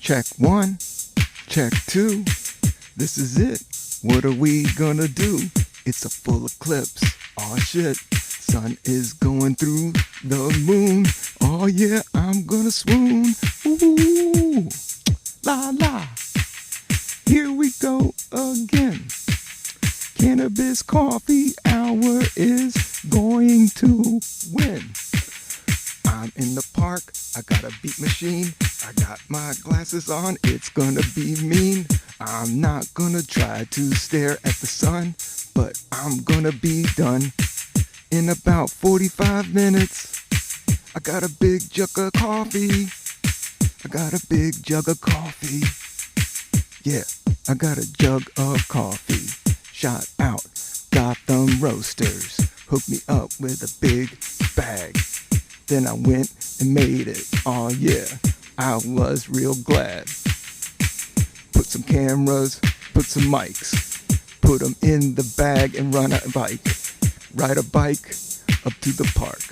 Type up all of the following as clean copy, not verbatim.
Check one, check two. This is it. What are we gonna do? It's a full eclipse. Aw shit. Sun is going through the moon. Oh yeah, I'm gonna swoon. Ooh, la la. Here we go again. Cannabis coffee hour is going to win. I'm in the park, I got a beat machine, I got my glasses on, it's gonna be mean. I'm not gonna try to stare at the sun, but I'm gonna be done in about 45 minutes. I got a big jug of coffee, I got a big jug of coffee. Yeah, I got a jug of coffee. Shout out Gotham Roasters, hooked me up with a big bag. Then I went and made it. Oh yeah, I was real glad. Put some cameras, put some mics, put them in the bag and run a bike. Ride a bike up to the park.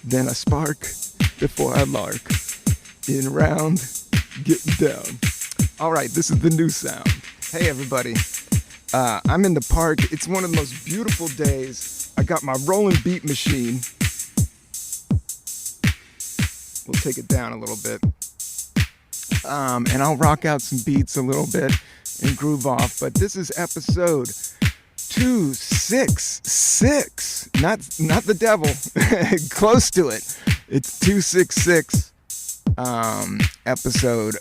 Then I spark before I lark. In round, getting down. All right, this is the new sound. Hey everybody, I'm in the park. It's one of the most beautiful days. I got my Roland beat machine. We'll take it down a little bit. And I'll rock out some beats a little bit and groove off. But this is episode 266. Not the devil. Close to it. It's 266 episode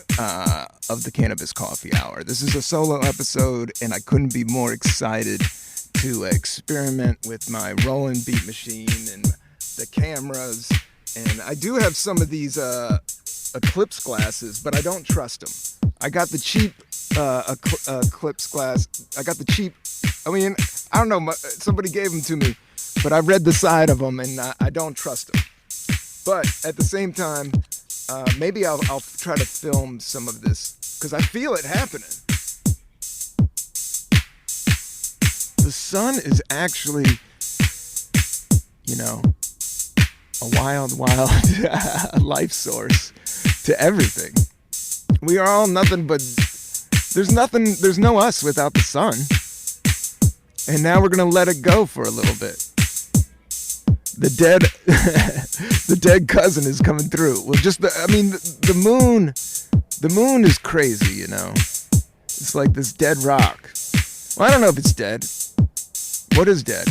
of the Cannabis Coffee Hour. This is a solo episode, and I couldn't be more excited to experiment with my Roland beat machine and the cameras. And I do have some of these Eclipse glasses, but I don't trust them. I got the cheap Eclipse glass. I got the cheap, I mean, I don't know, somebody gave them to me, but I read the side of them and I don't trust them. But at the same time, maybe I'll try to film some of this, because I feel it happening. The sun is actually, a wild life source to everything. We are all nothing but, there's no us without the sun. And now we're gonna let it go for a little bit. The dead cousin is coming through. Well, the moon is crazy, It's like this dead rock. Well, I don't know if it's dead. What is dead?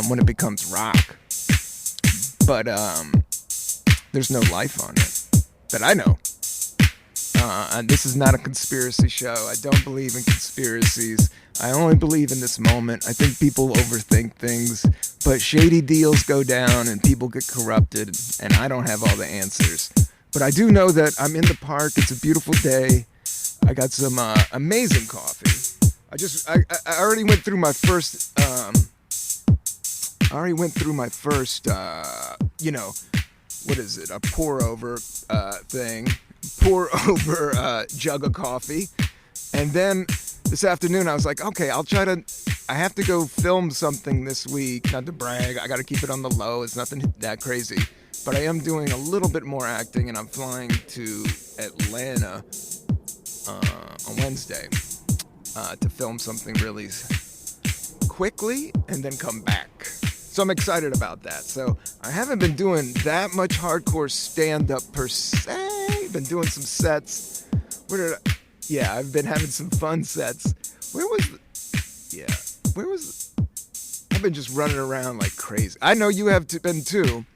When it becomes rock. But there's no life on it that I know. And this is not a conspiracy show. I don't believe in conspiracies. I only believe in this moment. I think people overthink things, but shady deals go down and people get corrupted, and I don't have all the answers. But I do know that I'm in the park. It's a beautiful day. I got some amazing coffee. I already went through my first what is it? A pour over thing. Pour over jug of coffee. And then this afternoon I was like, okay, I have to go film something this week. Not to brag, I got to keep it on the low. It's nothing that crazy. But I am doing a little bit more acting, and I'm flying to Atlanta on Wednesday to film something really quickly and then come back. So I'm excited about that. So I haven't been doing that much hardcore stand-up per se. Been doing some sets. I've been having some fun sets. I've been just running around like crazy. I know you have been too.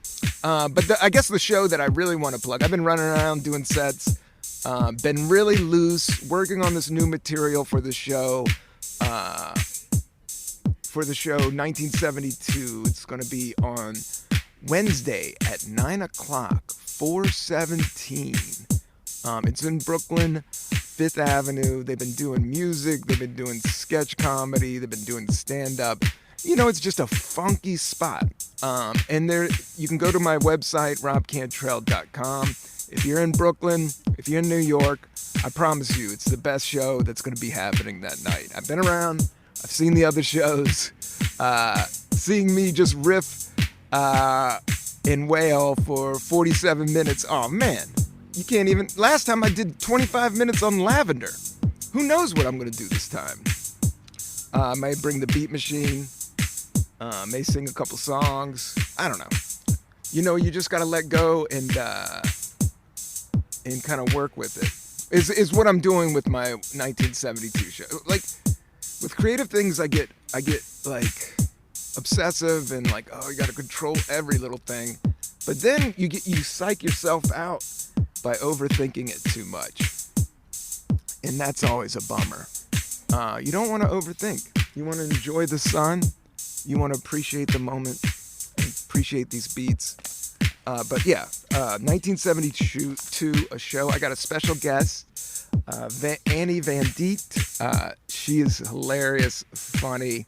But I guess the show that I really want to plug, I've been running around doing sets, been really loose, working on this new material for the show. For the show 1972. It's going to be on Wednesday at 9 o'clock, 417. It's in Brooklyn, 5th Avenue. They've been doing music. They've been doing sketch comedy. They've been doing stand-up. It's just a funky spot. And you can go to my website, robcantrell.com. If you're in Brooklyn, if you're in New York, I promise you it's the best show that's going to be happening that night. I've been around. I've seen the other shows. Seeing me just riff and wail for 47 minutes. Oh man, You can't even. Last time I did 25 minutes on lavender. Who knows what I'm gonna do this time? I may bring the beat machine. May sing a couple songs. I don't know. You know, you just gotta let go and kind of work with it. Is what I'm doing with my 1972 show. Like with creative things, I get like obsessive and like, oh, you gotta control every little thing. But then you psych yourself out by overthinking it too much, and that's always a bummer. You don't want to overthink. You want to enjoy the sun. You want to appreciate the moment and appreciate these beats. But yeah, 1972, a show. I got a special guest, Annie Van Diet. She is hilarious, funny,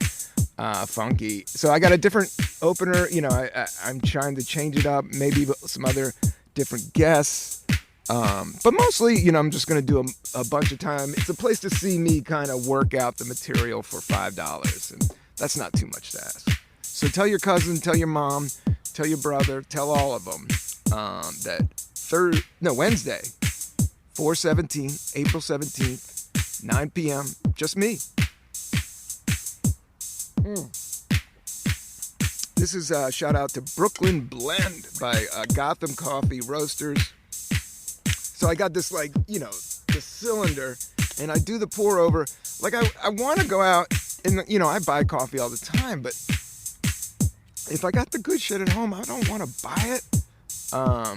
funky. So I got a different opener. You know, I'm trying to change it up. Maybe some other different guests. But mostly, you know, I'm just going to do a bunch of time. It's a place to see me kind of work out the material for $5. And that's not too much to ask. So tell your cousin, tell your mom, tell your brother, tell all of them that Wednesday, 4/17, April 17th, 9 p.m., just me. This is a shout out to Brooklyn Blend by Gotham Coffee Roasters. So I got this, like, you know, the cylinder, and I do the pour over. Like, I want to go out and, you know, I buy coffee all the time, but if I got the good shit at home, I don't want to buy it. I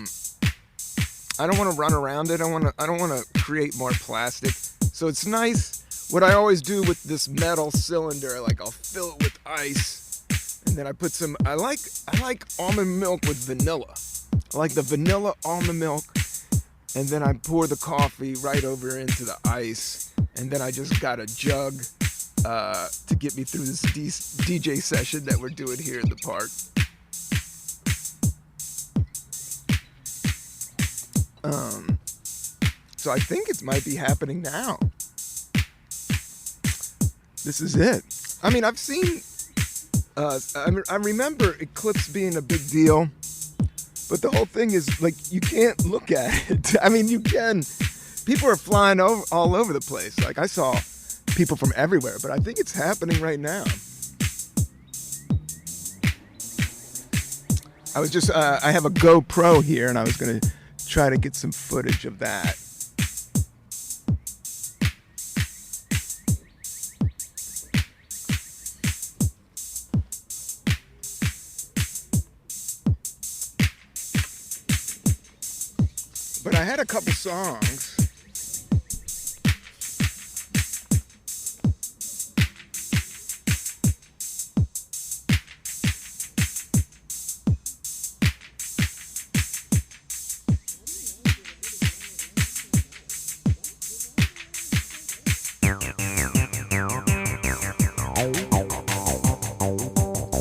don't want to run around it. I don't want to create more plastic. So it's nice. What I always do with this metal cylinder, like, I'll fill it with ice, and then I put some. I like almond milk with vanilla. I like the vanilla almond milk. And then I pour the coffee right over into the ice. And then I just got a jug to get me through this DJ session that we're doing here in the park. So I think it might be happening now. This is it. I mean, I've seen... I remember Eclipse being a big deal. But the whole thing is, like, you can't look at it. I mean, you can. People are flying all over the place. Like, I saw people from everywhere, but I think it's happening right now. I was just, I have a GoPro here, and I was going to try to get some footage of that. But I had a couple songs.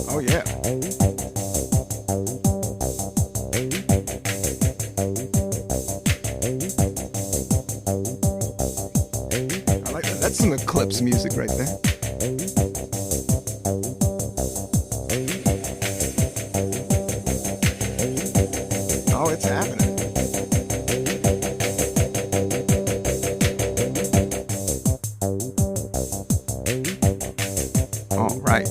Oh yeah. That's some Eclipse music right there. Oh, it's happening. All right.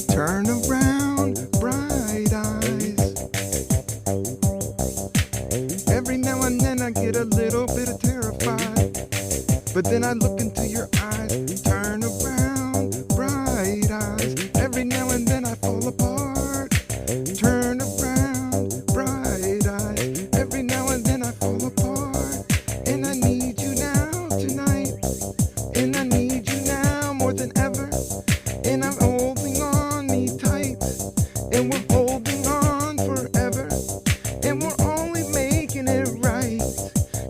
Turn around, bright eyes. Every now and then I get a little bit of terrified, but then I look into your eyes. Turn around, bright eyes. Every now and then I fall apart. Turn around, bright eyes. Every now and then I fall apart. And I need you now tonight. And I need you now more than ever. And I'm holding on me tight. And we're holding on forever. And we're only making it right.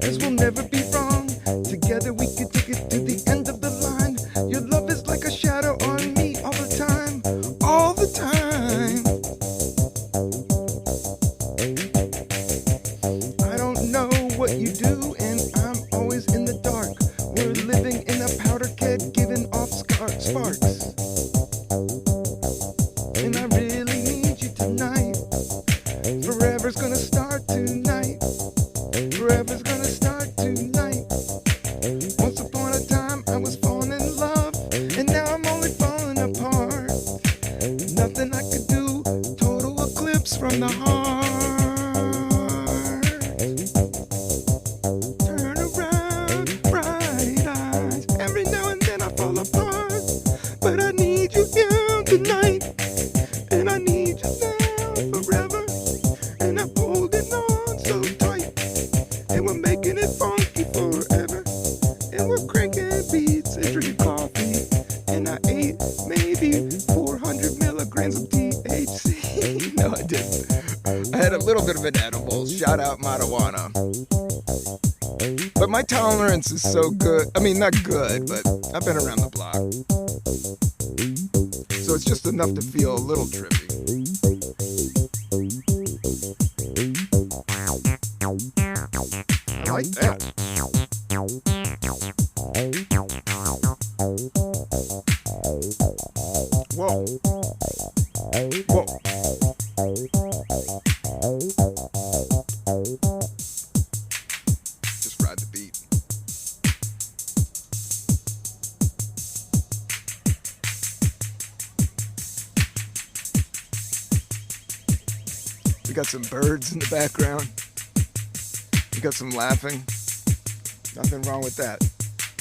'Cause we'll never be wrong. Together we can take it to the end of the line. Your love is like a shadow on me all the time. All the time. I don't know what you do, and I'm always in the dark. We're living in a powder keg, giving off sparks. And I forever's gonna start tonight. Once upon a time I was falling in love, and now I'm only falling apart. Nothing I could do, total eclipse from the heart. Turn around, bright eyes. Every now and then I fall apart, but I need you here tonight, and I need you now forever. And I'm holding on so tight, and we're making it funky forever. And we're cranking beats and drinking coffee, and I ate maybe 400 milligrams of THC. No, I didn't. I had a little bit of an edible. Shout out marijuana. But my tolerance is so good. I mean, not good, but I've been around the block. So it's just enough to feel a little trippy. I like that. Whoa. Whoa. Just ride the beat. We got some birds in the background. We got some laughing. Nothing wrong with that.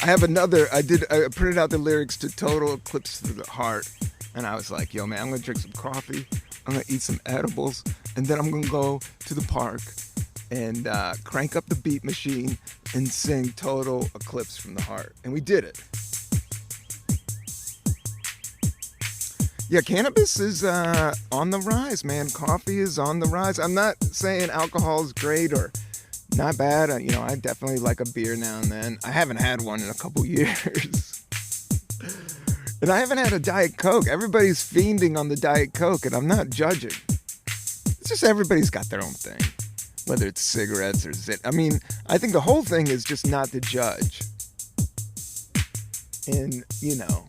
I have another, I printed out the lyrics to Total Eclipse to the Heart, and I was like, yo man, I'm gonna drink some coffee, I'm gonna eat some edibles, and then I'm gonna go to the park and crank up the beat machine and sing Total Eclipse from the Heart. And we did it. Yeah, cannabis is on the rise, man. Coffee is on the rise. I'm not saying alcohol is great or not bad. You know, I definitely like a beer now and then. I haven't had one in a couple years. And I haven't had a Diet Coke. Everybody's fiending on the Diet Coke, and I'm not judging. It's just everybody's got their own thing. Whether it's cigarettes or zit. I mean, I think the whole thing is just not to judge. And, you know,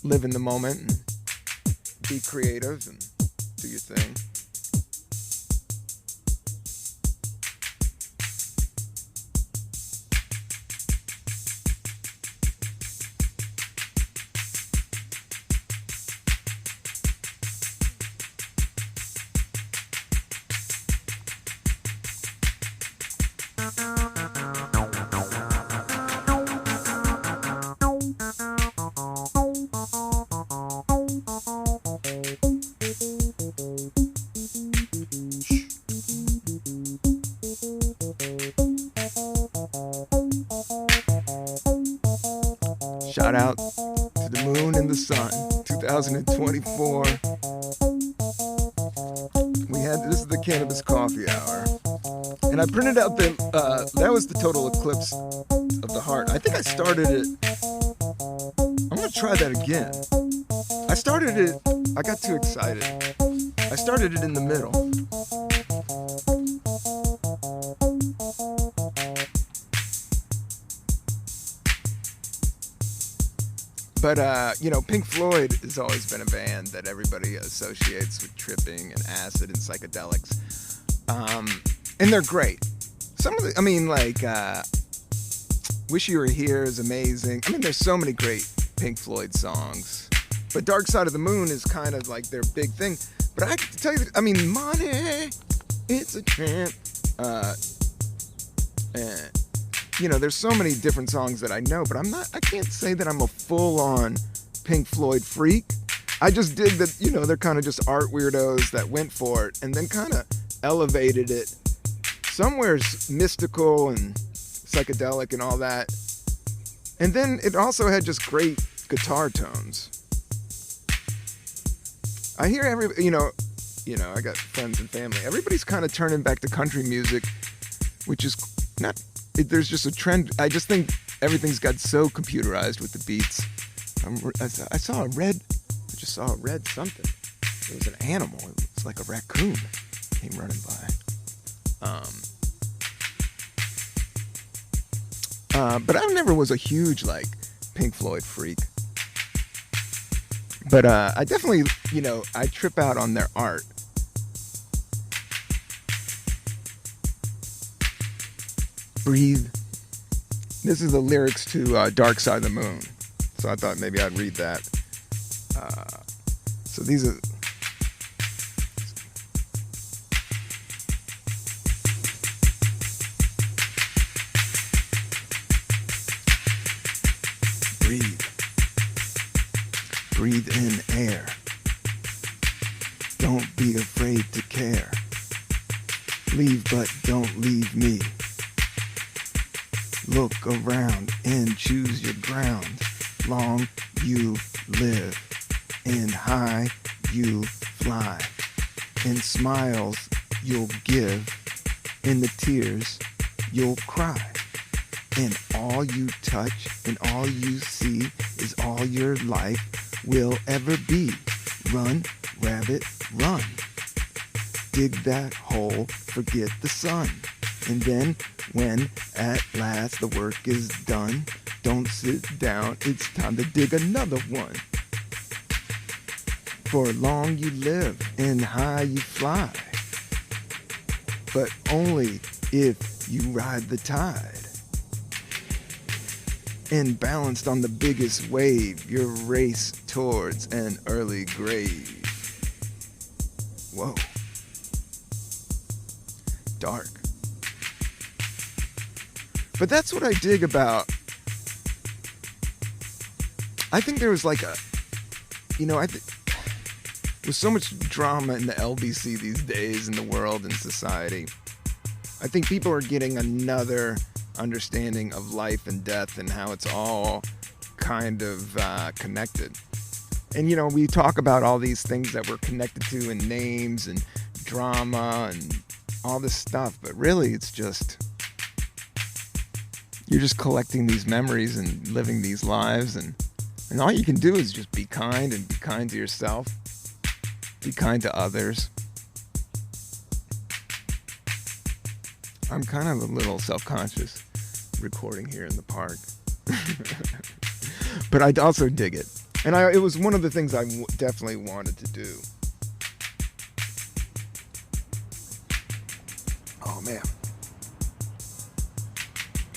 live in the moment and be creative and do your thing. Shout out to the moon and the sun, 2024. This is the Cannabis Coffee Hour. And I printed out that was the Total Eclipse of the Heart. I think I started it, I'm gonna try that again. I got too excited. I started it in the middle. But, you know, Pink Floyd has always been a band that everybody associates with tripping and acid and psychedelics. And they're great. Some of the, I mean, like, Wish You Were Here is amazing. I mean, there's so many great Pink Floyd songs. But Dark Side of the Moon is kind of like their big thing. But I can tell you, I mean, money, it's a tramp. And, you know, there's so many different songs that I know, but I can't say that I'm a full-on Pink Floyd freak. I just dig that, you know, they're kind of just art weirdos that went for it and then kind of elevated it. Somewhere's mystical and psychedelic and all that. And then it also had just great guitar tones. I hear you know, I got friends and family. Everybody's kind of turning back to country music, which is not, there's just a trend. I just think everything's got so computerized with the beats. I saw a red something. It was an animal. It was like a raccoon came running by. But I never was a huge, like, Pink Floyd freak. But I definitely, you know, I trip out on their art. breathe. This is the lyrics to Dark Side of the Moon. So I thought maybe I'd read that. So these are... Breathe. Breathe in air. Don't be afraid to care. Leave but don't leave me. Look around and choose your ground. Long you live, and high you fly. In smiles you'll give, in the tears you'll cry. And all you touch and all you see is all your life will ever be. Run, rabbit, run. Dig that hole, forget the sun. And then, when at last the work is done, don't sit down, it's time to dig another one. For long you live and high you fly, but only if you ride the tide. And balanced on the biggest wave, your race towards an early grave. Whoa. Dark. But that's what I dig about. I think there was like a, with so much drama in the LBC these days in the world and society, I think people are getting another understanding of life and death and how it's all kind of connected. And we talk about all these things that we're connected to and names and drama and all this stuff, but really it's just, you're just collecting these memories and living these lives, and all you can do is just be kind and be kind to yourself, be kind to others. I'm kind of a little self-conscious recording here in the park. But I also dig it. And it was one of the things I definitely wanted to do. Oh, man.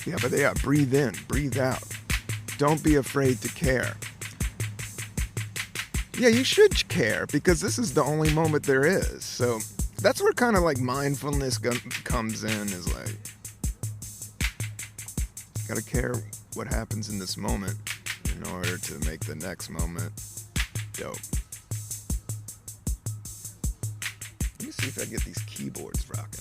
Yeah, but breathe in, breathe out. Don't be afraid to care. Yeah, you should care, because this is the only moment there is. So that's where kind of like mindfulness comes in, is like, gotta care what happens in this moment in order to make the next moment dope. Let me see if I get these keyboards rocking.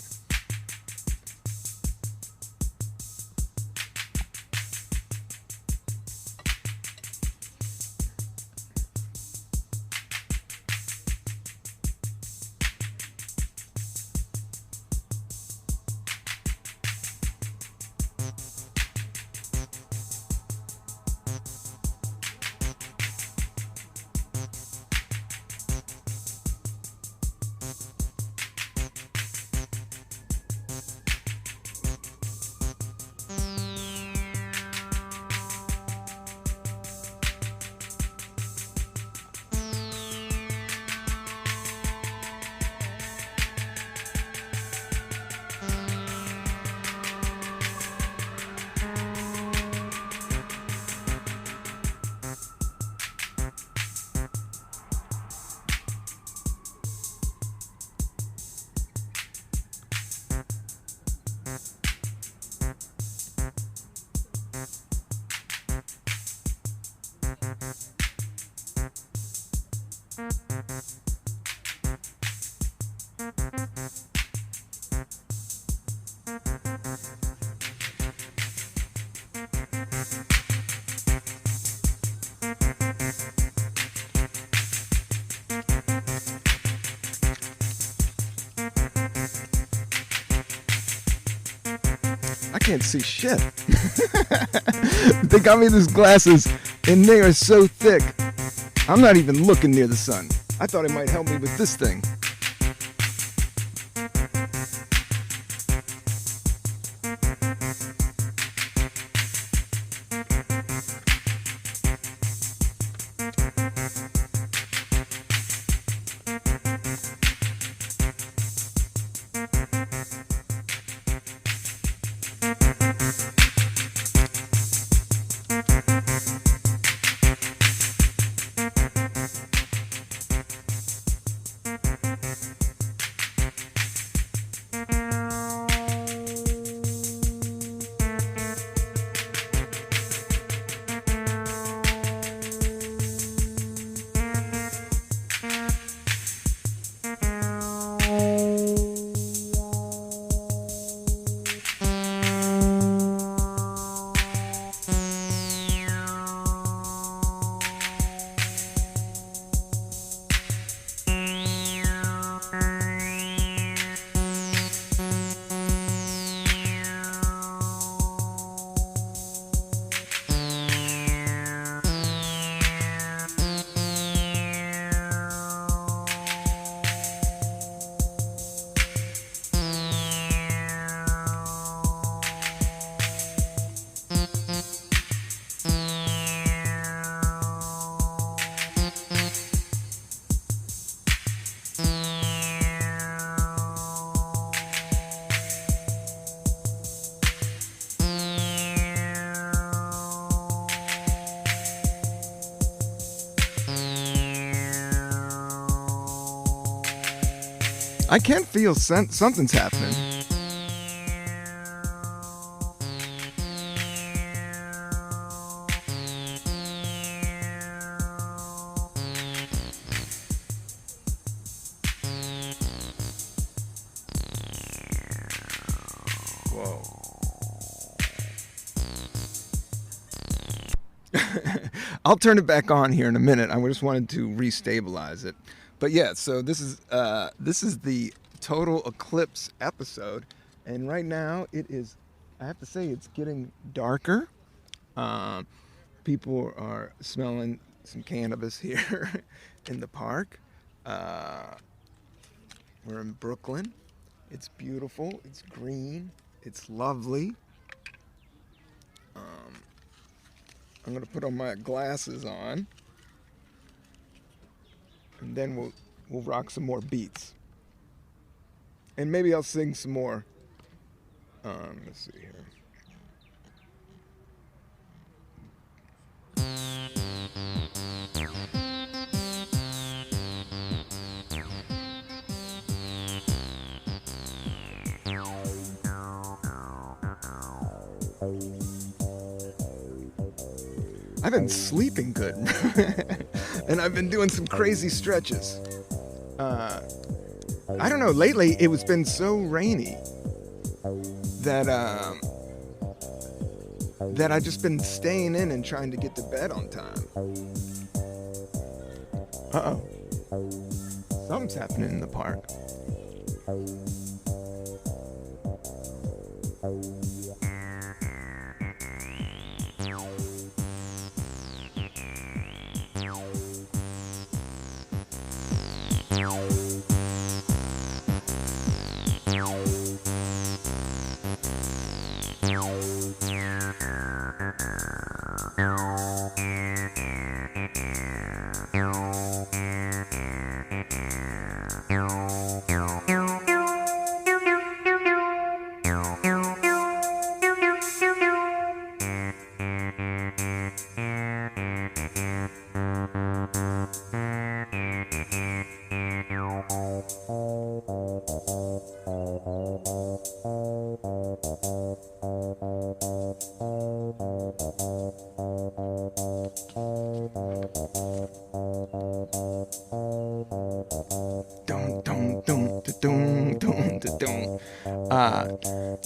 I can't see shit. They got me these glasses and they are so thick. I'm not even looking near the sun. I thought it might help me with this thing. I can feel something's happening. Whoa. I'll turn it back on here in a minute. I just wanted to restabilize it. But yeah, so this is the total eclipse episode, and right now it is, I have to say, it's getting darker. People are smelling some cannabis here in the park. We're in Brooklyn. It's beautiful. It's green. It's lovely. I'm gonna put on my glasses on, and then we'll rock some more beats, and maybe I'll sing some more. Let's see here. I've been sleeping good, and I've been doing some crazy stretches. I don't know, lately it was been so rainy that I've just been staying in and trying to get to bed on time. Uh-oh. Something's happening in the park.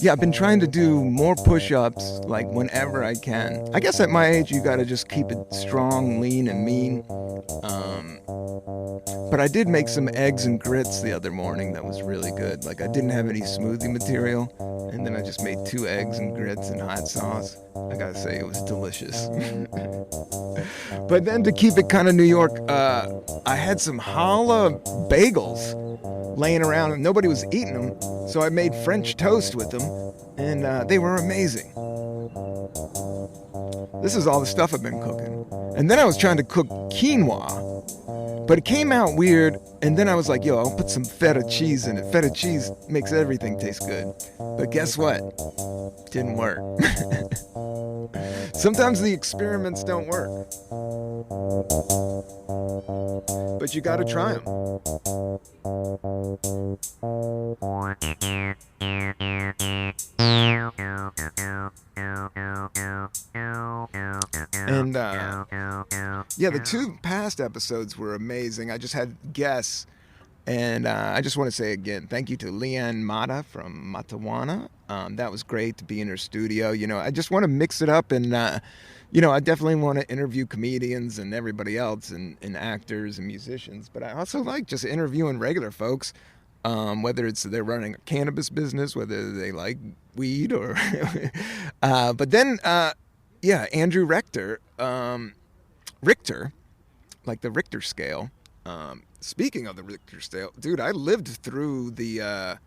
Yeah, I've been trying to do more push-ups, like whenever I can. I guess at my age, you gotta just keep it strong, lean, and mean. But I did make some eggs and grits the other morning that was really good. Like, I didn't have any smoothie material, and then I just made 2 eggs and grits and hot sauce. I gotta say, it was delicious. But then to keep it kind of New York, I had some challah bagels laying around and nobody was eating them, so I made French toast with them, and they were amazing. This is all the stuff I've been cooking. And then I was trying to cook quinoa, but it came out weird, and then I was like, yo, I'll put some feta cheese in it. Feta cheese makes everything taste good. But guess what? Didn't work. Sometimes the experiments don't work. But you gotta try them. And yeah, the 2 past episodes were amazing. I just had guests, and I just want to say again, thank you to Leanne Mata from Matawana. That was great to be in her studio. You know, I just want to mix it up, and you know, I definitely want to interview comedians and everybody else, and and musicians. But I also like just interviewing regular folks, whether it's they're running a cannabis business, whether they like weed or. But then, yeah, Andrew Richter, like the Richter scale. Speaking of the Richter scale, dude, I lived through the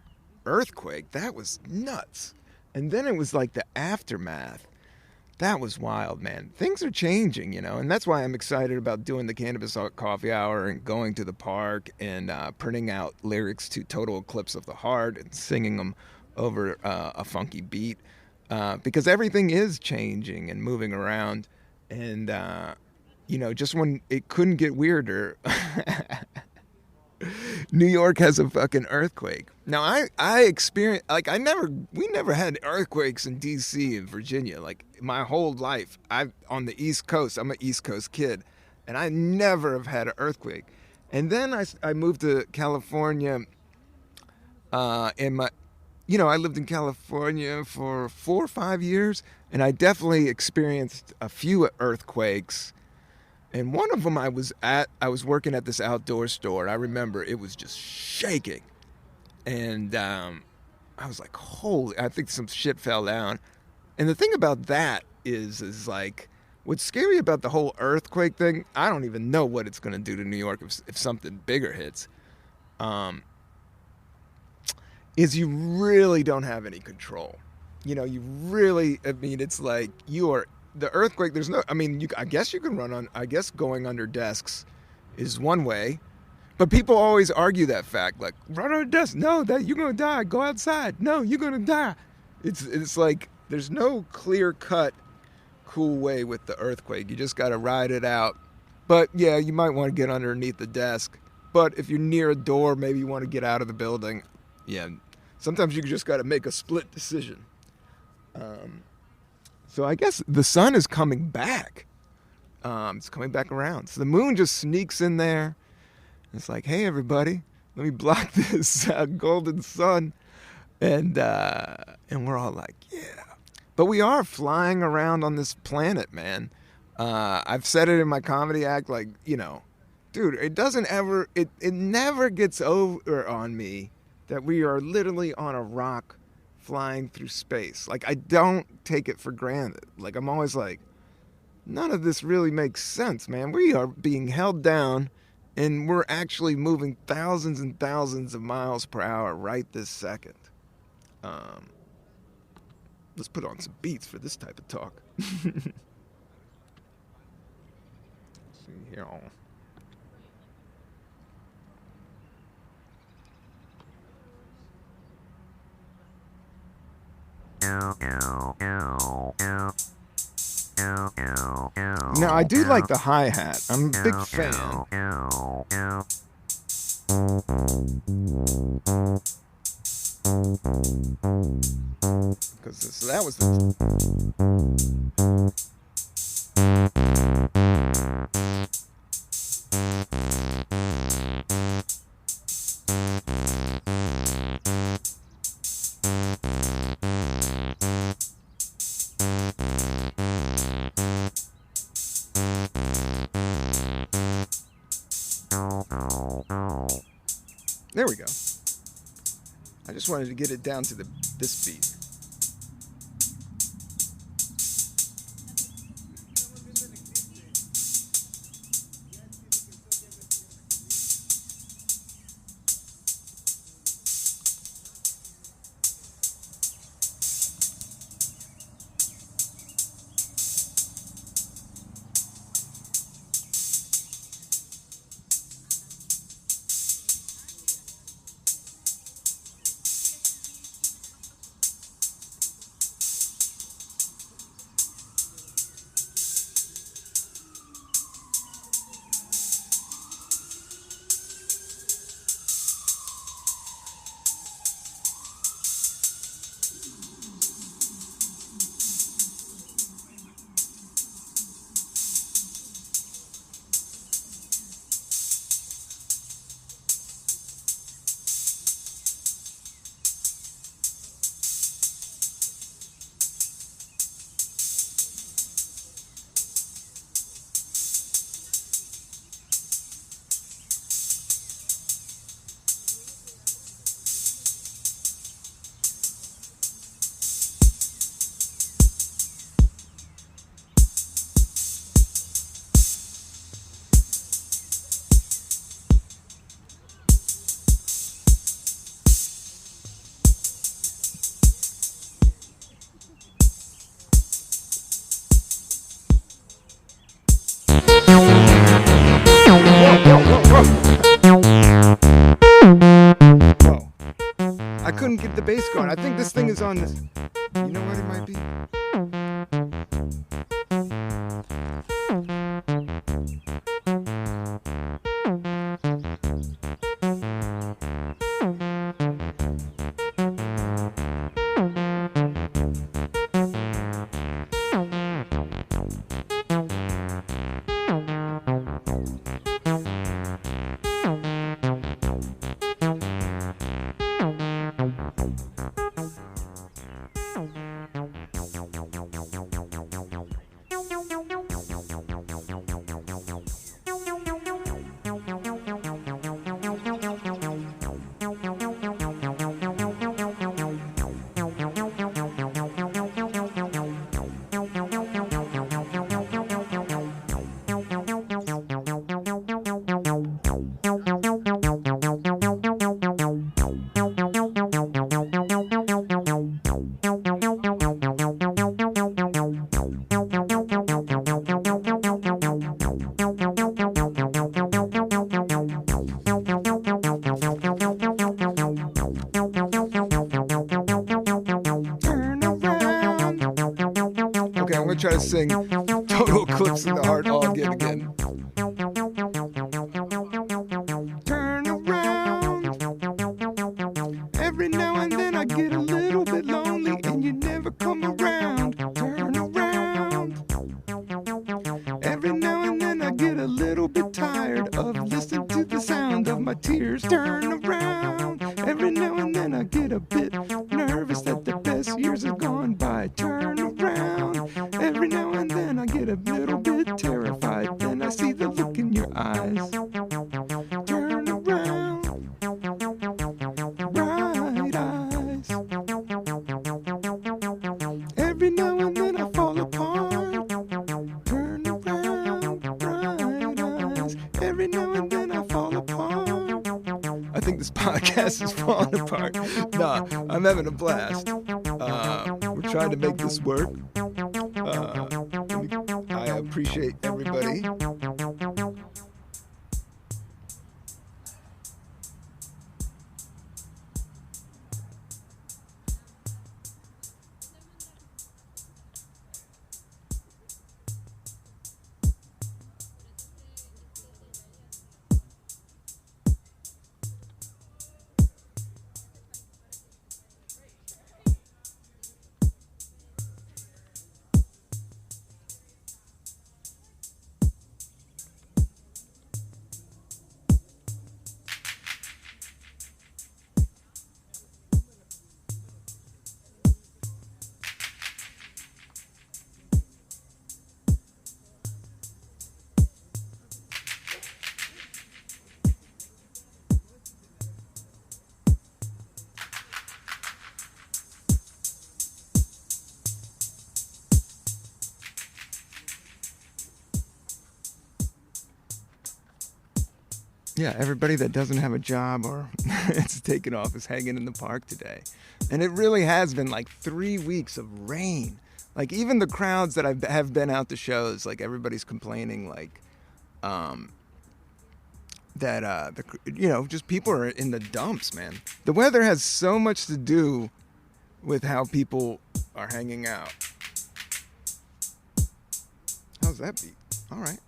earthquake. That was nuts. And then it was like the aftermath. That was wild, man. Things are changing, you know, and that's why I'm excited about doing the Cannabis Coffee Hour and going to the park and printing out lyrics to Total Eclipse of the Heart and singing them over a funky beat, because everything is changing and moving around. And, you know, just when it couldn't get weirder, New York has a fucking earthquake. Now I experienced, like, we never had earthquakes in DC and Virginia. Like, my whole life, on the East Coast, I'm an East Coast kid, and I never have had an earthquake. And then I moved to California, and I lived in California for 4 or 5 years, and I definitely experienced a few earthquakes. And one of them I was working at this outdoor store, and I remember it was just shaking. And I was like, holy, I think some shit fell down. And the thing about that is like, what's scary about the whole earthquake thing, I don't even know what it's going to do to New York if something bigger hits, is you really don't have any control. It's like the earthquake, I guess you can run on, I guess going under desks is one way, but people always argue that fact, like, run under desks, no, that you're gonna die, go outside, no, you're gonna die. It's like, there's no clear cut, cool way with the earthquake. You just gotta ride it out. But yeah, you might want to get underneath the desk, but if you're near a door, maybe you want to get out of the building. Yeah, sometimes you just gotta make a split decision. So I guess the sun is coming back. It's coming back around. So the moon just sneaks in there. It's like, hey, everybody, let me block this golden sun. And we're all like, yeah. But we are flying around on this planet, man. I've said it in my comedy act, like, dude, it never gets over on me that we are literally on a rock flying through space. Like, I don't take it for granted. Like, I'm always like, none of this really makes sense, man. We are being held down, and we're actually moving thousands and thousands of miles per hour right this second. Let's put on some beats for this type of talk. Let's see here. Now, I do like the hi-hat. I'm a big fan. Because that was the... There we go. I just wanted to get it down to this beat. I couldn't get the bass going. I think this thing is on this. You know what it might be? Okay, I'm gonna try to sing Total Eclipse of the Heart all again. Turn around. Every now and then I get a little bit lonely and you never come around. Turn around. Every now and then I get a little bit tired of listening to the sound of my tears. Turn around. Every now and then I get a bit nervous that the best years have gone by. Turn around. Every now and then I get a little bit terrified. Then I see the look in your eyes. Turn around. Bright eyes. Every now and then I fall apart. Turn around. Bright eyes. Every now and then I fall apart. I think this podcast is falling apart. Nah, I'm having a blast. We're trying to make this work. I appreciate everybody. Yeah, everybody that doesn't have a job or it's taken off is hanging in the park today. And it really has been like 3 weeks of rain. Like even the crowds that have been out to shows, like everybody's complaining like that just people are in the dumps, man. The weather has so much to do with how people are hanging out. How's that beat? All right.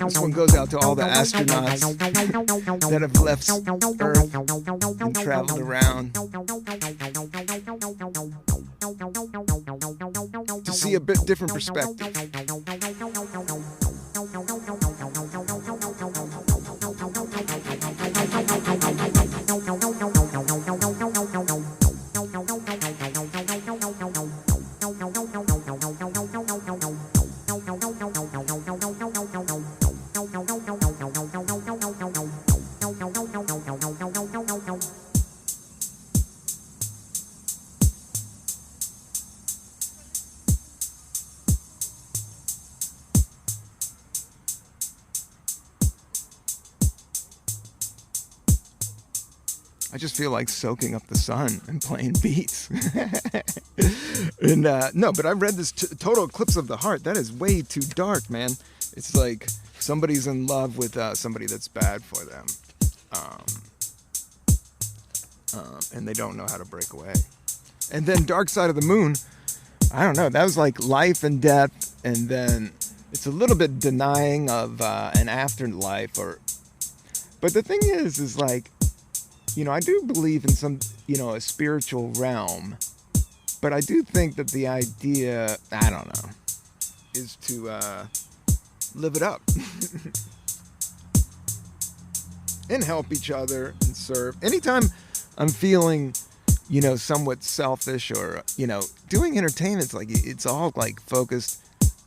This one goes out to all the astronauts that have left Earth and traveled around to see a bit different perspective. I just feel like soaking up the sun and playing beats. And no, but I read this Total Eclipse of the Heart. That is way too dark, man. It's like somebody's in love with somebody that's bad for them. And they don't know how to break away. And then Dark Side of the Moon, I don't know. That was like life and death. And then it's a little bit denying of an afterlife. But the thing is like, I do believe in some, a spiritual realm, but I do think that the idea, I don't know, is to live it up and help each other and serve. Anytime I'm feeling, somewhat selfish or, doing entertainment's like, it's all like focused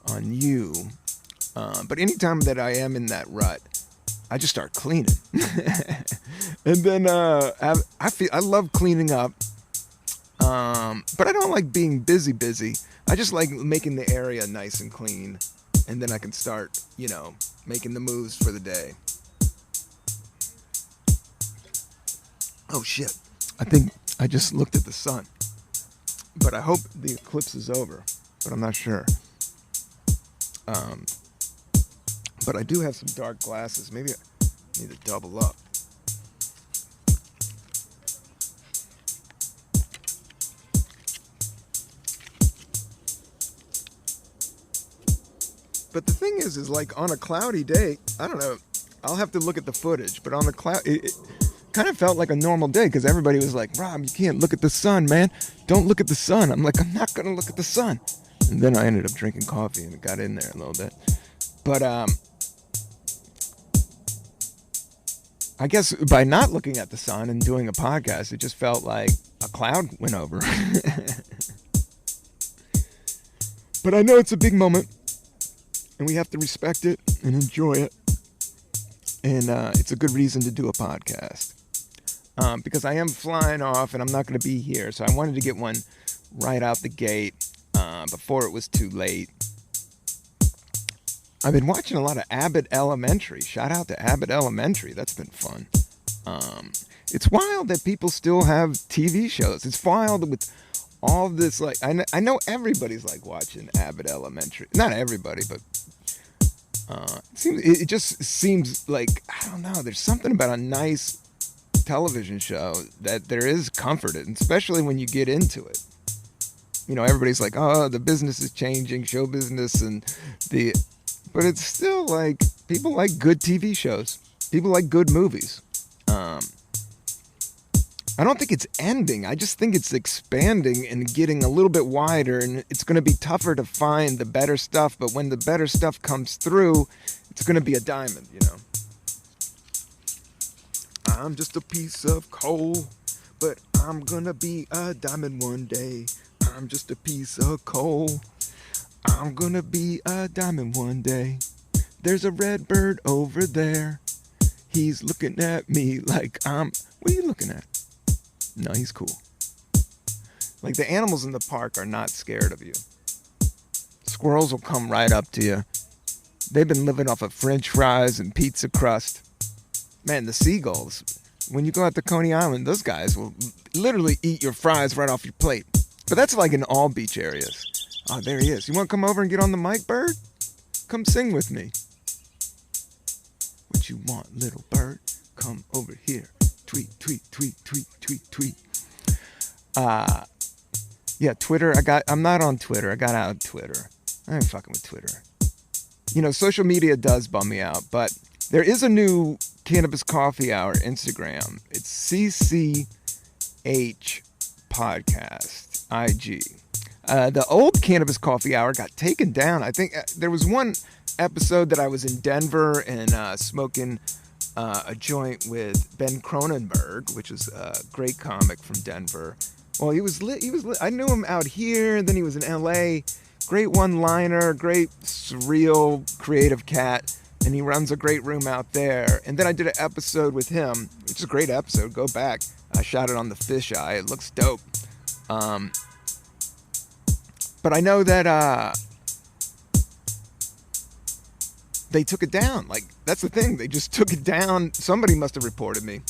on you. But anytime that I am in that rut, I just start cleaning. And then I love cleaning up, but I don't like being busy. I just like making the area nice and clean. and then I can start, making the moves for the day. Oh shit. I think I just looked at the sun. But I hope the eclipse is over. But I'm not sure. But I do have some dark glasses. Maybe I need to double up. But the thing is like on a cloudy day, I don't know, I'll have to look at the footage, but on the cloud, it kind of felt like a normal day because everybody was like, Rob, you can't look at the sun, man. Don't look at the sun. I'm like, I'm not going to look at the sun. And then I ended up drinking coffee and it got in there a little bit. But I guess by not looking at the sun and doing a podcast, it just felt like a cloud went over. But I know it's a big moment. And we have to respect it and enjoy it. And it's a good reason to do a podcast. Because I am flying off and I'm not going to be here. So I wanted to get one right out the gate before it was too late. I've been watching a lot of Abbott Elementary. Shout out to Abbott Elementary. That's been fun. It's wild that people still have TV shows. It's wild with all this, like, I know everybody's like watching Abbott Elementary. Not everybody, but it just seems like, I don't know, there's something about a nice television show that there is comfort in, especially when you get into it. Everybody's like, oh, the business is changing, show business, but it's still like, people like good TV shows. People like good movies. I don't think it's ending. I just think it's expanding and getting a little bit wider, and it's going to be tougher to find the better stuff, but when the better stuff comes through, it's going to be a diamond, I'm just a piece of coal, but I'm going to be a diamond one day. I'm just a piece of coal. I'm going to be a diamond one day. There's a red bird over there. He's looking at me like what are you looking at? No, he's cool. Like, the animals in the park are not scared of you. Squirrels will come right up to you. They've been living off of French fries and pizza crust. Man, the seagulls, when you go out to Coney Island, those guys will literally eat your fries right off your plate. But that's like in all beach areas. Oh, there he is. You want to come over and get on the mic, bird? Come sing with me. What you want, little bird? Come over here. Tweet, tweet, tweet, tweet, tweet, tweet. Yeah, Twitter. I'm not on Twitter. I got out of Twitter. I ain't fucking with Twitter. Social media does bum me out, but there is a new Cannabis Coffee Hour Instagram. It's CCH Podcast, IG. The old Cannabis Coffee Hour got taken down. I think there was one episode that I was in Denver and smoking a joint with Ben Cronenberg, which is a great comic from Denver. Well, he was lit. I knew him out here, and then he was in LA. Great one-liner, great surreal, creative cat, and he runs a great room out there. And then I did an episode with him, which is a great episode. Go back. I shot it on the fisheye. It looks dope. But I know that they took it down. Like, that's the thing. They just took it down. Somebody must have reported me.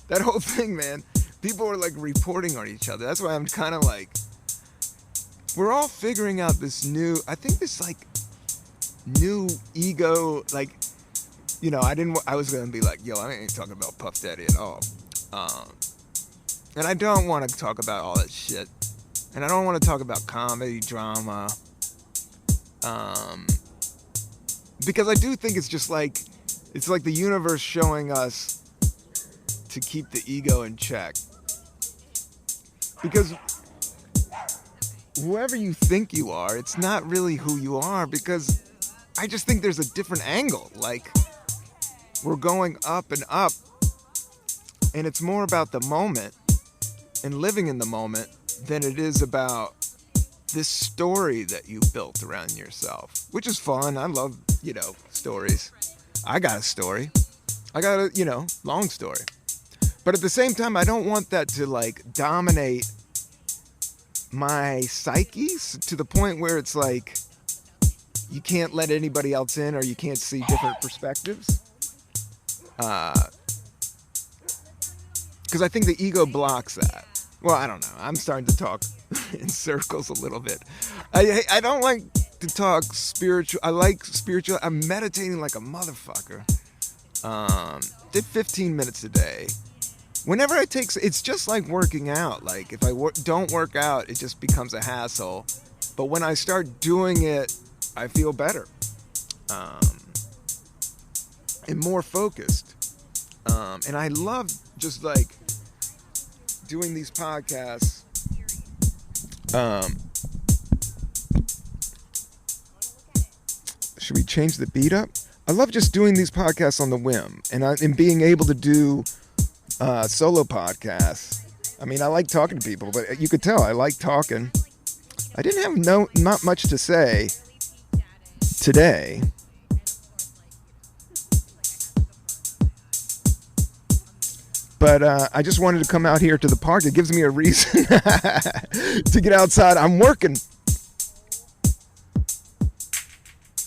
That whole thing, man. People are like reporting on each other. That's why I'm kind of like, we're all figuring out this new, I think this like new ego, like, I was going to be like, yo, I ain't talking about Puff Daddy at all. And I don't want to talk about all that shit. And I don't want to talk about comedy, drama. Because I do think it's just like, it's like the universe showing us to keep the ego in check. Because whoever you think you are, it's not really who you are, because I just think there's a different angle. Like, we're going up and up, and it's more about the moment and living in the moment than it is about this story that you built around yourself, which is fun. I love, stories. I got a story. I got a, long story. But at the same time, I don't want that to like dominate my psyche to the point where it's like, you can't let anybody else in, or you can't see different perspectives. Because I think the ego blocks that. Well, I don't know. I'm starting to talk in circles a little bit. I don't like to talk spiritual. I like spiritual. I'm meditating like a motherfucker. Did 15 minutes a day. Whenever I take, it's just like working out. Like if I don't work out, it just becomes a hassle. But when I start doing it, I feel better and more focused. And I love just like doing these podcasts. Should we change the beat up? I love just doing these podcasts on the whim, and being able to do solo podcasts. I mean, I like talking to people, but you could tell I like talking. I didn't have not much to say today. But I just wanted to come out here to the park. It gives me a reason to get outside. I'm working.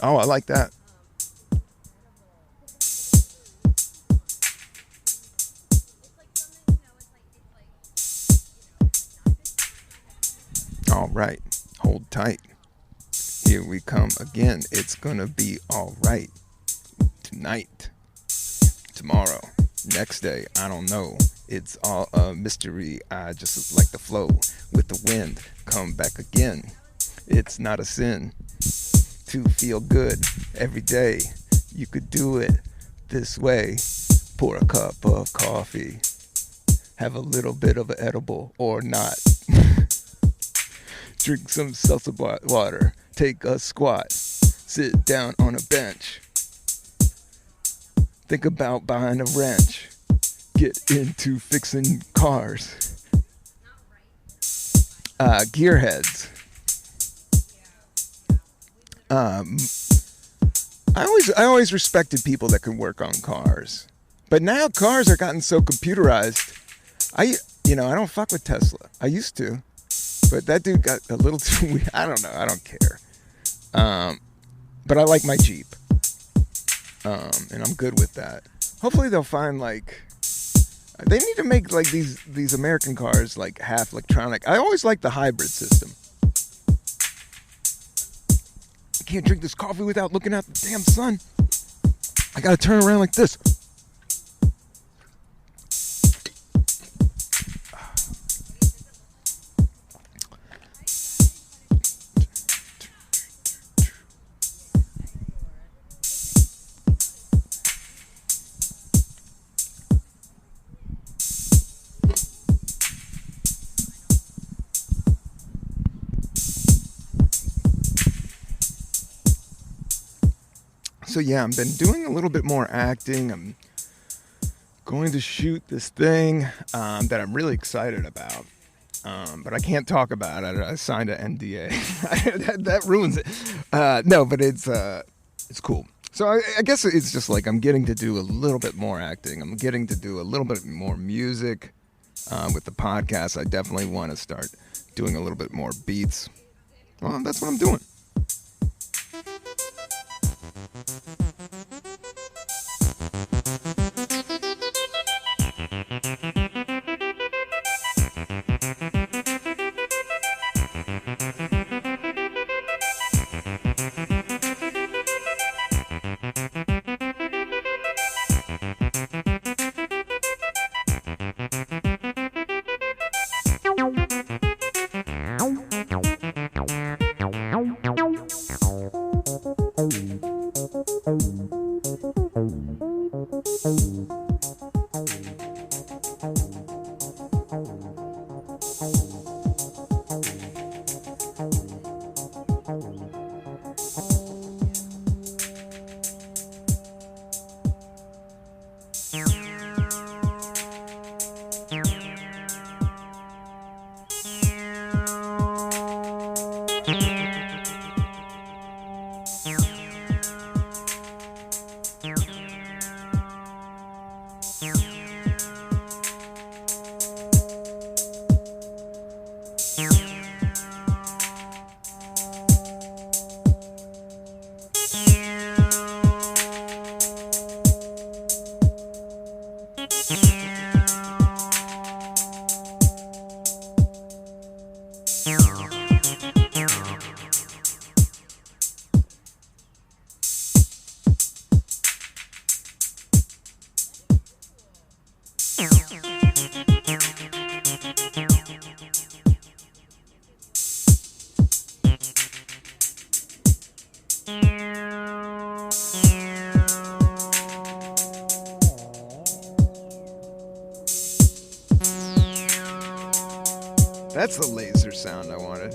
Oh, I like that. All right. Hold tight. Here we come again. It's gonna be all right. Tonight. Tomorrow. Next day, I don't know. It's all a mystery. I just like the flow with the wind. Come back again. It's not a sin to feel good every day. You could do it this way. Pour a cup of coffee. Have a little bit of an edible or not. Drink some seltzer water. Take a squat. Sit down on a bench. Think about buying a wrench. Get into fixing cars. Gearheads. I always respected people that can work on cars, but now cars are gotten so computerized. I don't fuck with Tesla. I used to, but that dude got a little too weird. I don't know. I don't care. But I like my Jeep. And I'm good with that. Hopefully they'll find they need to make like these American cars like half electronic. I always like the hybrid system. I can't drink this coffee without looking at the damn sun. I gotta turn around like this. So yeah, I've been doing a little bit more acting. I'm going to shoot this thing that I'm really excited about, but I can't talk about it. I signed an NDA. that ruins it. No, but it's cool. So I guess it's just like I'm getting to do a little bit more acting. I'm getting to do a little bit more music with the podcast. I definitely want to start doing a little bit more beats. Well, that's what I'm doing. That's the laser sound I wanted.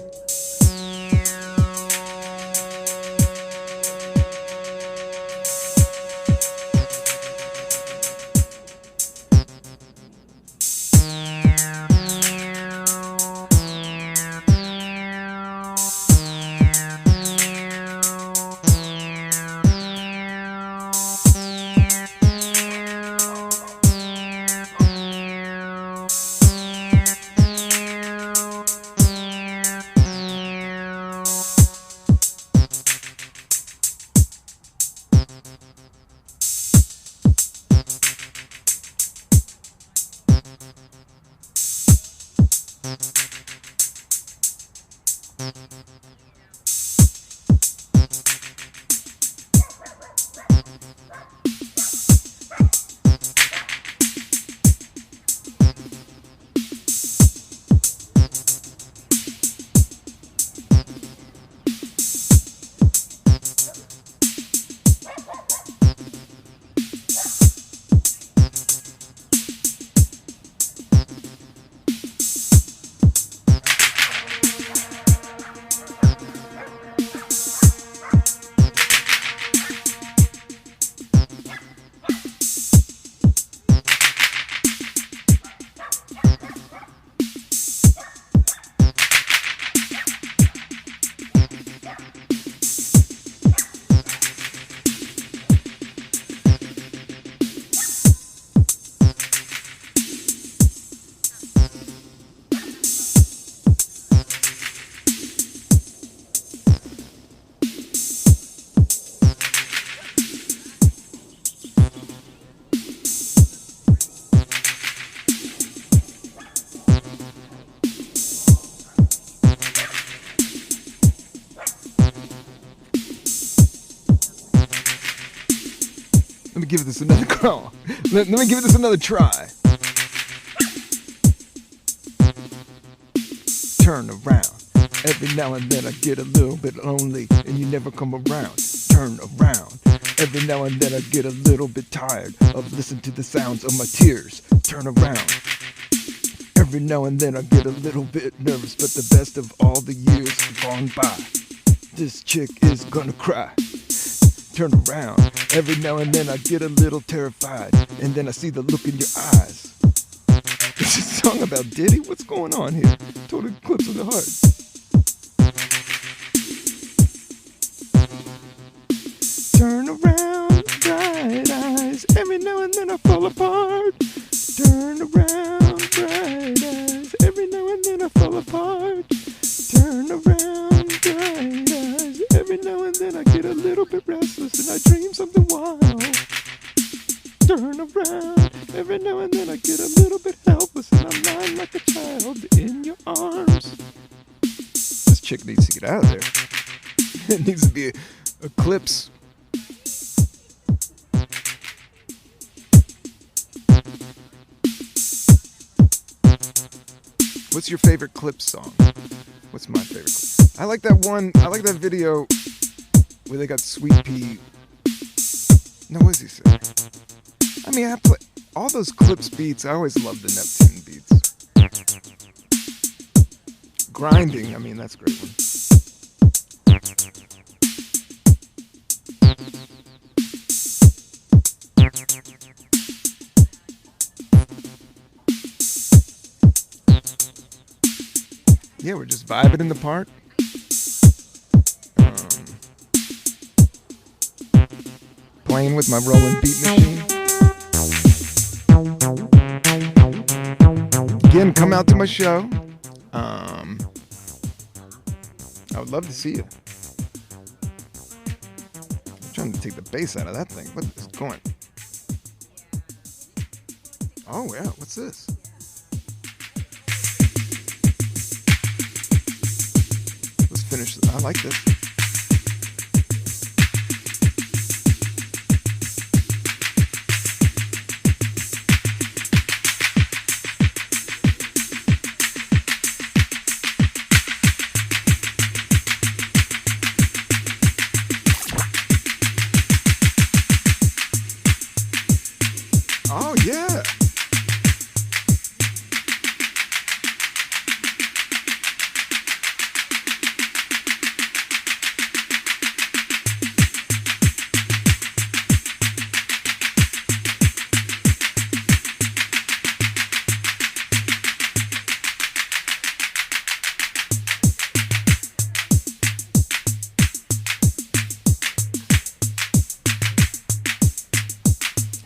Let me give this another crawl. Let me give this another try. Turn around. Every now and then I get a little bit lonely and you never come around. Turn around. Every now and then I get a little bit tired of listening to the sounds of my tears. Turn around. Every now and then I get a little bit nervous, but the best of all the years have gone by. This chick is gonna cry. Turn around. Every now and then I get a little terrified, and then I see the look in your eyes. Is this song about Diddy? What's going on here? Total Eclipse of the Heart. Turn around, bright eyes. Every now and then I fall apart. Turn around, bright eyes. Every now and then I fall apart. Turn around, bright eyes. Every now and then I get a little bit restless and I dream something wild. Turn around. Every now and then I get a little bit helpless and I'm lying like a child in your arms. This chick needs to get out of there. It needs to be Eclipse. What's your favorite Eclipse song? What's my favorite Eclipse? I like that one. I like that video where they got Sweet Pea. No, what does he say? I mean, I play all those Eclipse beats. I always love the Neptune beats. Grinding. I mean, that's a great one. Yeah, we're just vibing in the park. Playing with my Roland beat machine. Again, come out to my show. I would love to see you. I'm trying to take the bass out of that thing. What is going? Oh yeah, what's this? Let's finish. I like this. Oh, yeah.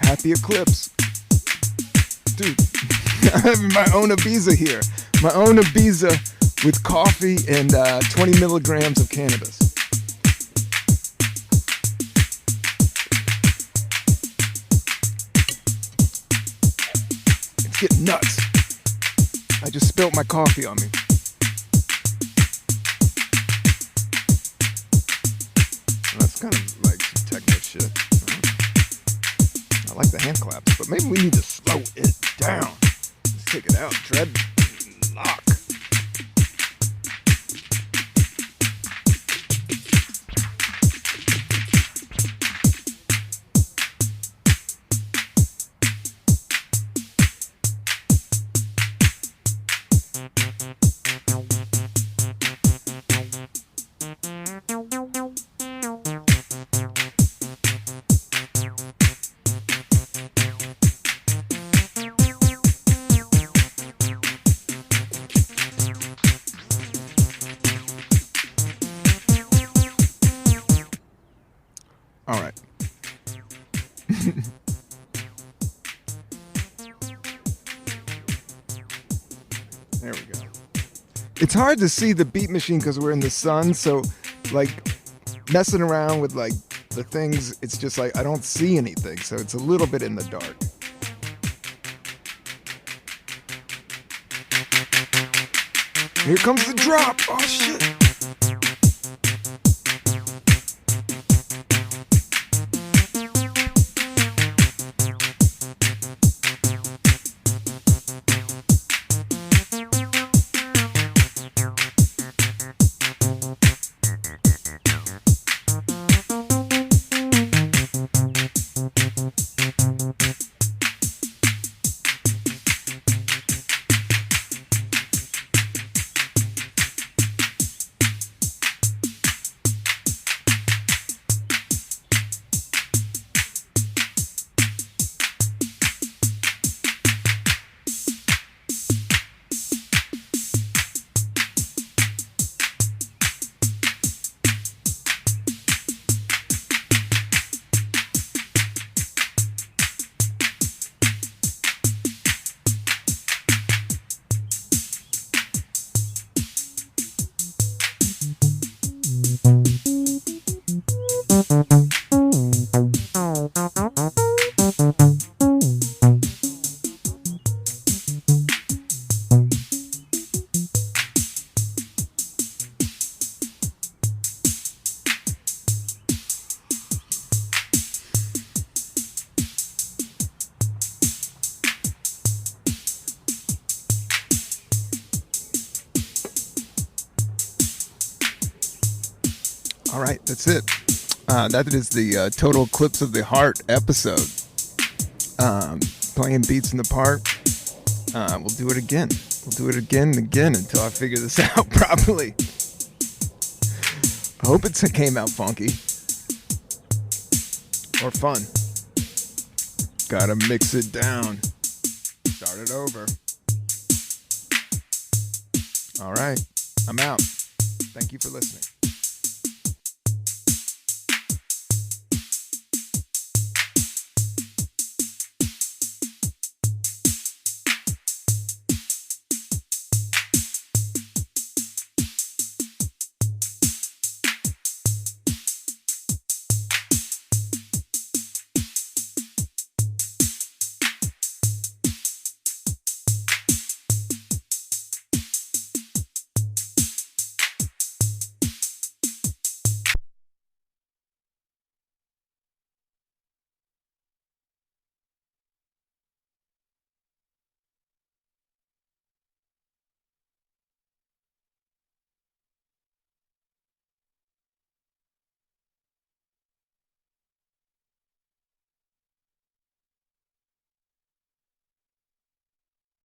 Happy Eclipse. Dude, I'm having my own Ibiza here. My own Ibiza with coffee and 20 milligrams of cannabis. It's getting nuts. I just spilled my coffee on me. That's kind of like some techno shit. I like the hand claps, but maybe we need to slow it down. Let's take it out. Dreadlock. All right. There we go. It's hard to see the beat machine because we're in the sun, so like messing around with like the things, it's just like I don't see anything, so it's a little bit in the dark. Here comes the drop. Oh shit. All right, that's it. That is the Total Eclipse of the Heart episode. Playing beats in the park. We'll do it again. We'll do it again and again until I figure this out properly. I hope it came out funky. Or fun. Gotta mix it down. Start it over. All right, I'm out. Thank you for listening.